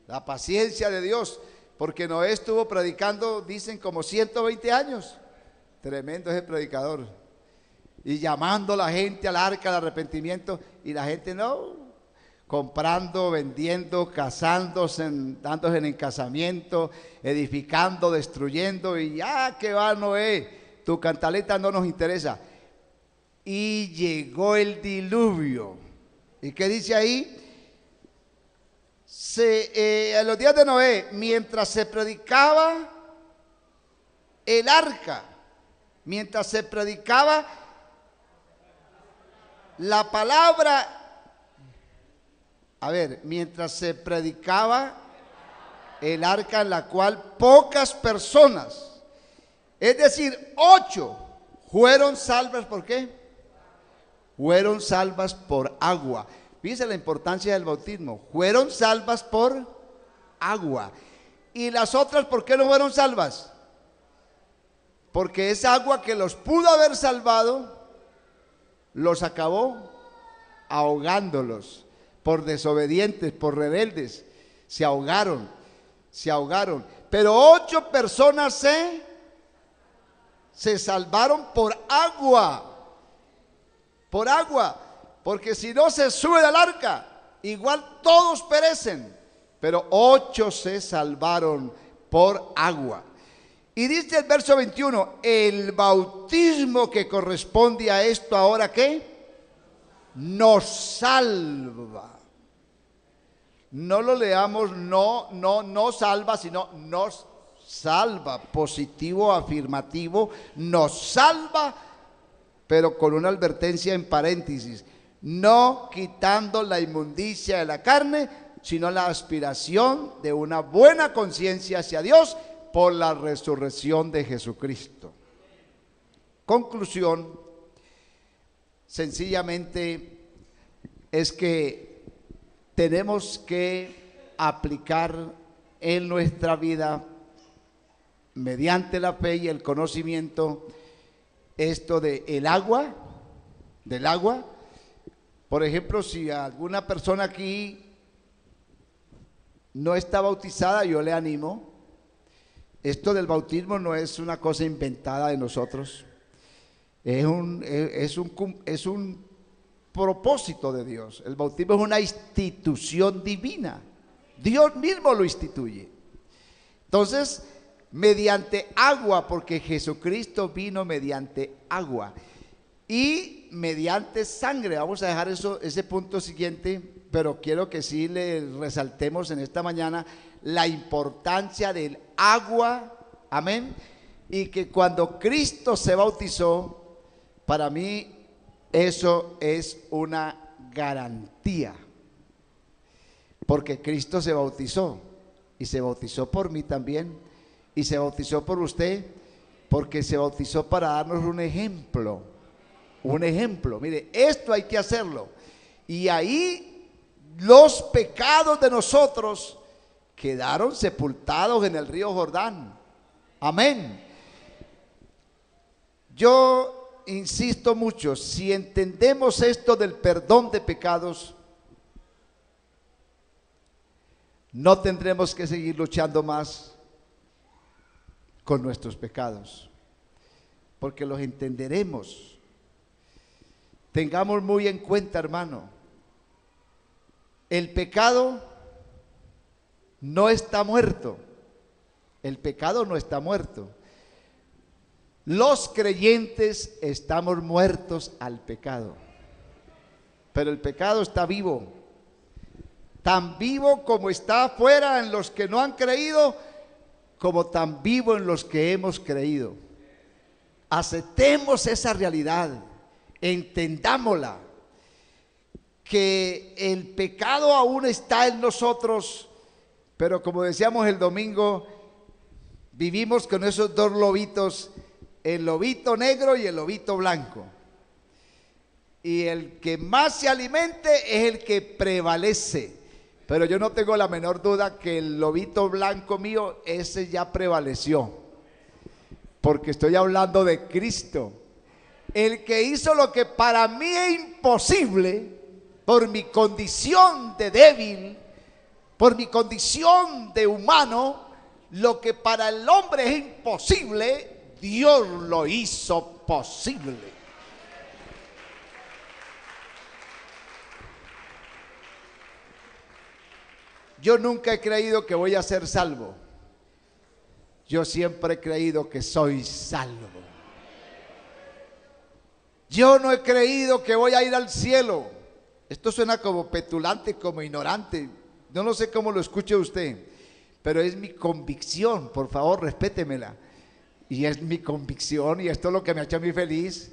Speaker 1: La paciencia de Dios, porque Noé estuvo predicando, dicen, como 120 años. Tremendo ese predicador. Y llamando a la gente al arca del arrepentimiento, y la gente no, comprando, vendiendo, casándose, dándose en casamiento, edificando, destruyendo, y ya que va Noé, tu cantaleta no nos interesa. Y llegó el diluvio. ¿Y qué dice ahí? En los días de Noé, mientras se predicaba el arca, mientras se predicaba la palabra, mientras se predicaba el arca, en la cual pocas personas, es decir, 8, fueron salvas. ¿Por qué? Fueron salvas por agua. Fíjense la importancia del bautismo. Fueron salvas por agua. ¿Y las otras por qué no fueron salvas? Porque esa agua que los pudo haber salvado, los acabó ahogándolos. Por desobedientes, por rebeldes. Se ahogaron. Pero 8 personas se salvaron por agua. Por agua. Porque si no se sube al arca, igual todos perecen. Pero 8 se salvaron por agua. Y dice el verso 21, el bautismo que corresponde a esto ahora, ¿qué? Nos salva. No lo leamos, no salva, sino nos salva. Positivo, afirmativo, nos salva, pero con una advertencia en paréntesis. No quitando la inmundicia de la carne, sino la aspiración de una buena conciencia hacia Dios por la resurrección de Jesucristo. Conclusión, sencillamente es que tenemos que aplicar en nuestra vida, mediante la fe y el conocimiento, esto del agua. Por ejemplo, si alguna persona aquí no está bautizada, yo le animo. Esto del bautismo no es una cosa inventada de nosotros. Es un propósito de Dios. El bautismo es una institución divina. Dios mismo lo instituye. Entonces, mediante agua, porque Jesucristo vino mediante agua, y mediante sangre. Vamos a dejar ese punto siguiente, pero quiero que sí le resaltemos en esta mañana la importancia del agua, amén, y que cuando Cristo se bautizó, para mí eso es una garantía, porque Cristo se bautizó, y se bautizó por mí también, y se bautizó por usted, porque se bautizó para darnos un ejemplo. Mire, esto hay que hacerlo. Y ahí los pecados de nosotros quedaron sepultados en el río Jordán. Amén. Yo insisto mucho, si entendemos esto del perdón de pecados, no tendremos que seguir luchando más con nuestros pecados, porque los entenderemos. Tengamos muy en cuenta, hermano, el pecado no está muerto. El pecado no está muerto. Los creyentes estamos muertos al pecado, pero el pecado está vivo, tan vivo como está afuera en los que no han creído, como tan vivo en los que hemos creído. Aceptemos esa realidad, entendámosla, que el pecado aún está en nosotros, pero como decíamos el domingo, vivimos con esos dos lobitos, el lobito negro y el lobito blanco. Y el que más se alimente es el que prevalece. Pero yo no tengo la menor duda que el lobito blanco mío, ese ya prevaleció. Porque estoy hablando de Cristo. El que hizo lo que para mí es imposible, por mi condición de débil, por mi condición de humano, lo que para el hombre es imposible, Dios lo hizo posible. Yo nunca he creído que voy a ser salvo. Yo siempre he creído que soy salvo. Yo no he creído que voy a ir al cielo. Esto suena como petulante, como ignorante. Yo no sé cómo lo escuche usted, pero es mi convicción. Por favor, respétemela. Y es mi convicción, y esto es lo que me ha hecho a mí feliz,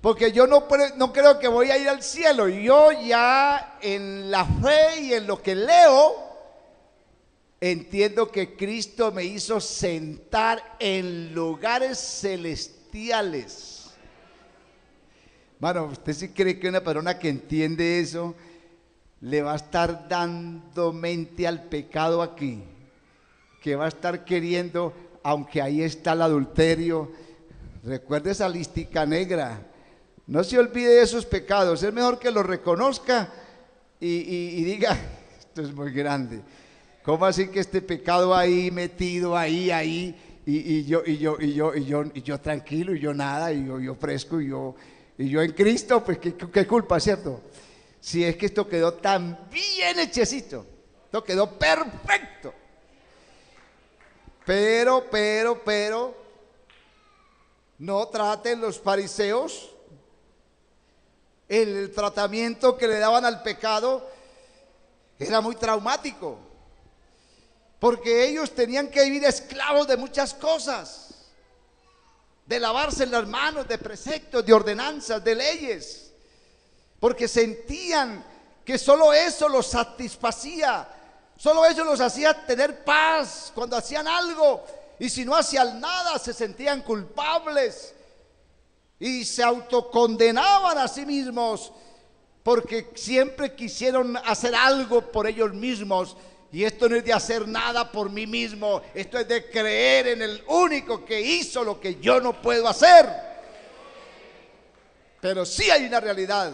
Speaker 1: porque yo no creo que voy a ir al cielo. Yo ya en la fe y en lo que leo, entiendo que Cristo me hizo sentar en lugares celestiales. Bueno, ¿usted sí cree que una persona que entiende eso le va a estar dando mente al pecado aquí? Que va a estar queriendo, aunque ahí está el adulterio, recuerde esa listica negra, no se olvide de esos pecados, es mejor que los reconozca y diga, esto es muy grande, ¿cómo así que este pecado ahí metido, ahí, y yo tranquilo, y yo nada, y yo fresco, y yo en Cristo, pues qué culpa, ¿cierto? Si es que esto quedó tan bien hechecito, esto quedó perfecto. Pero, no traten los fariseos, el tratamiento que le daban al pecado era muy traumático, porque ellos tenían que vivir esclavos de muchas cosas, de lavarse las manos, de preceptos, de ordenanzas, de leyes, porque sentían que solo eso los satisfacía. Solo eso los hacía tener paz cuando hacían algo, y si no hacían nada se sentían culpables y se autocondenaban a sí mismos porque siempre quisieron hacer algo por ellos mismos. Y esto no es de hacer nada por mí mismo, esto es de creer en el único que hizo lo que yo no puedo hacer. Pero sí hay una realidad.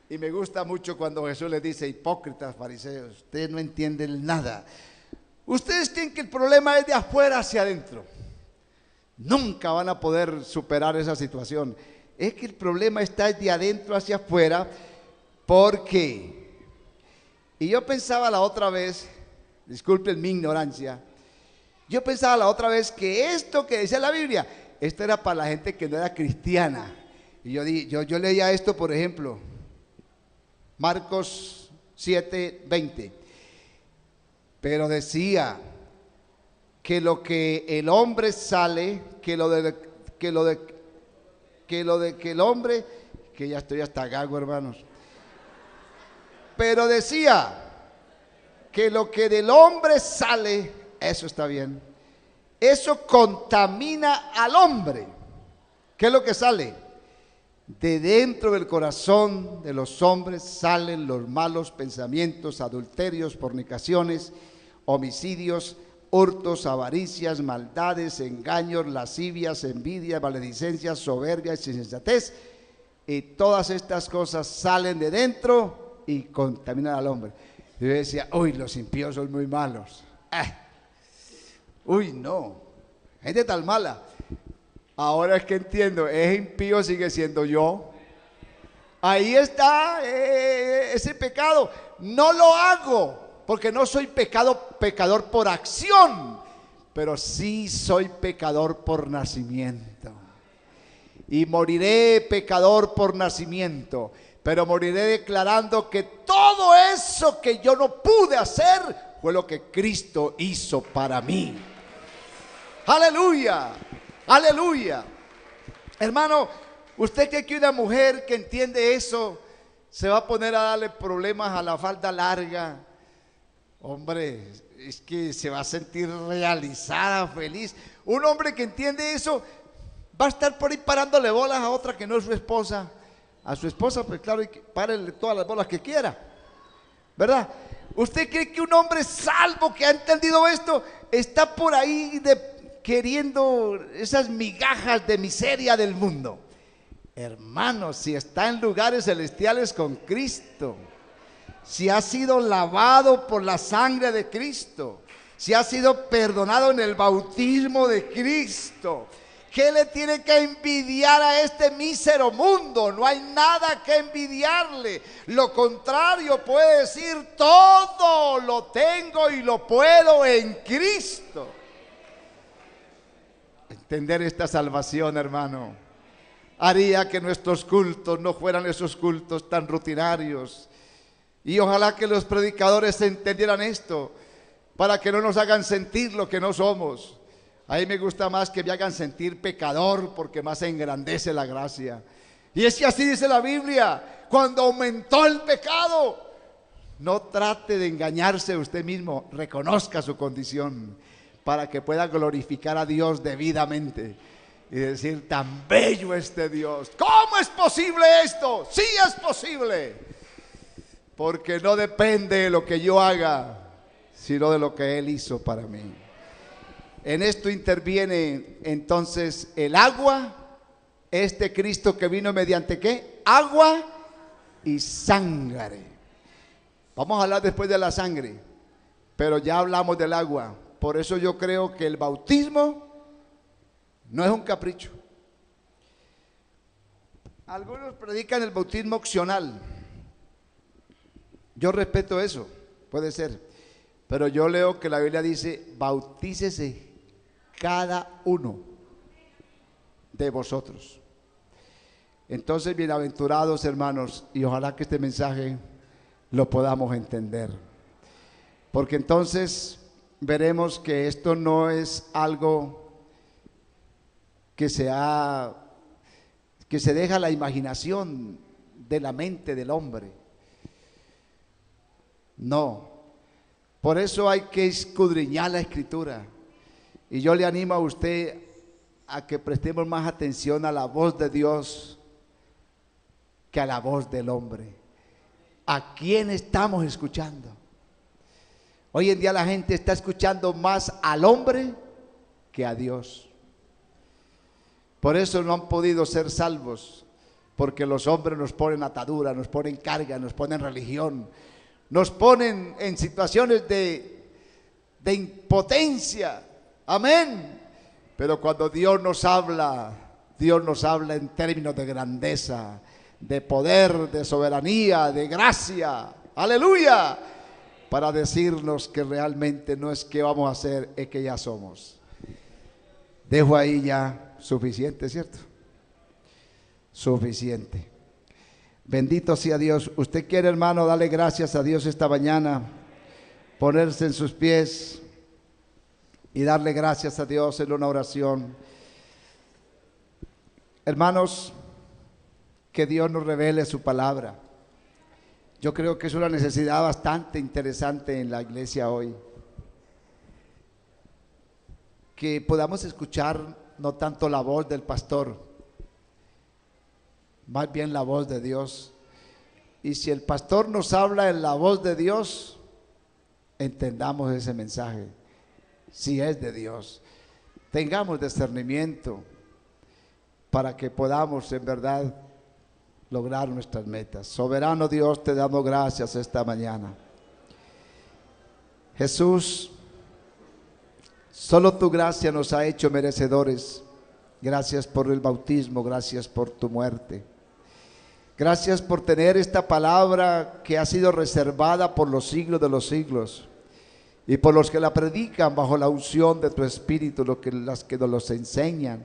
Speaker 1: Y me gusta mucho cuando Jesús les dice: hipócritas, fariseos, ustedes no entienden nada. Ustedes creen que el problema es de afuera hacia adentro. Nunca van a poder superar esa situación. Es que el problema está de adentro hacia afuera. ¿Por qué? Y yo pensaba la otra vez, disculpen mi ignorancia, yo pensaba la otra vez que esto que decía la Biblia, esto era para la gente que no era cristiana. Y yo leía esto, por ejemplo, Marcos 7:20, pero decía que lo que el hombre sale, que el hombre, que ya estoy hasta gago, hermanos, pero decía que lo que del hombre sale, eso está bien, eso contamina al hombre. ¿Qué es lo que sale? De dentro del corazón de los hombres salen los malos pensamientos, adulterios, fornicaciones, homicidios, hurtos, avaricias, maldades, engaños, lascivias, envidias, maledicencias, soberbias, insensatez. Y todas estas cosas salen de dentro y contaminan al hombre. Y yo decía, uy, los impíos son muy malos. Uy, no, gente tan mala. Ahora es que entiendo, es impío, sigue siendo yo. Ahí está ese pecado. No lo hago porque no soy pecador por acción, pero sí soy pecador por nacimiento. Y moriré pecador por nacimiento, pero moriré declarando que todo eso que yo no pude hacer fue lo que Cristo hizo para mí. Aleluya. Aleluya. Hermano, usted cree que una mujer que entiende eso se va a poner a darle problemas a la falda larga. Hombre, es que se va a sentir realizada, feliz. Un hombre que entiende eso va a estar por ahí parándole bolas a otra que no es su esposa. A su esposa, pues claro, párele todas las bolas que quiera, ¿verdad? ¿Usted cree que un hombre salvo que ha entendido esto está por ahí queriendo esas migajas de miseria del mundo? Hermano, si está en lugares celestiales con Cristo, si ha sido lavado por la sangre de Cristo, si ha sido perdonado en el bautismo de Cristo, ¿qué le tiene que envidiar a este mísero mundo? No hay nada que envidiarle. Lo contrario, puede decir, todo lo tengo y lo puedo en Cristo. Entender esta salvación, hermano, haría que nuestros cultos no fueran esos cultos tan rutinarios. Y ojalá que los predicadores entendieran esto, para que no nos hagan sentir lo que no somos. A mí me gusta más que me hagan sentir pecador, porque más se engrandece la gracia. Y es que así dice la Biblia, cuando aumentó el pecado. No trate de engañarse usted mismo, reconozca su condición, para que pueda glorificar a Dios debidamente y decir, tan bello este Dios. ¿Cómo es posible esto? Sí es posible, porque no depende de lo que yo haga, sino de lo que Él hizo para mí. En esto interviene entonces el agua, este Cristo que vino mediante ¿qué? Agua y sangre. Vamos a hablar después de la sangre, pero ya hablamos del agua. Por eso yo creo que el bautismo no es un capricho. Algunos predican el bautismo opcional. Yo respeto eso, puede ser. Pero yo leo que la Biblia dice, bautícese cada uno de vosotros. Entonces, bienaventurados hermanos, y ojalá que este mensaje lo podamos entender. Porque entonces veremos que esto no es algo que se deja a la imaginación de la mente del hombre. No. Por eso hay que escudriñar la Escritura. Y yo le animo a usted a que prestemos más atención a la voz de Dios que a la voz del hombre. ¿A quién estamos escuchando? Hoy en día la gente está escuchando más al hombre que a Dios. Por eso no han podido ser salvos, porque los hombres nos ponen atadura, nos ponen carga, nos ponen religión, nos ponen en situaciones de impotencia. Amén. Pero cuando Dios nos habla en términos de grandeza, de poder, de soberanía, de gracia. Aleluya. Para decirnos que realmente no es que vamos a hacer, es que ya somos. Dejo ahí ya suficiente, ¿cierto? Suficiente. Bendito sea Dios. Usted quiere, hermano, darle gracias a Dios esta mañana, ponerse en sus pies y darle gracias a Dios en una oración. Hermanos, que Dios nos revele su palabra. Yo creo que es una necesidad bastante interesante en la iglesia hoy. Que podamos escuchar no tanto la voz del pastor, más bien la voz de Dios. Y si el pastor nos habla en la voz de Dios, entendamos ese mensaje, si es de Dios. Tengamos discernimiento para que podamos en verdad lograr nuestras metas. Soberano Dios, te damos gracias esta mañana. Jesús, solo tu gracia nos ha hecho merecedores. Gracias por el bautismo, gracias por tu muerte. Gracias por tener esta palabra que ha sido reservada por los siglos de los siglos y por los que la predican bajo la unción de tu Espíritu, las que nos los enseñan.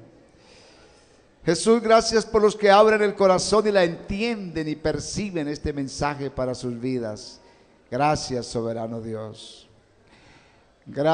Speaker 1: Jesús, gracias por los que abren el corazón y la entienden y perciben este mensaje para sus vidas. Gracias, soberano Dios. Gracias.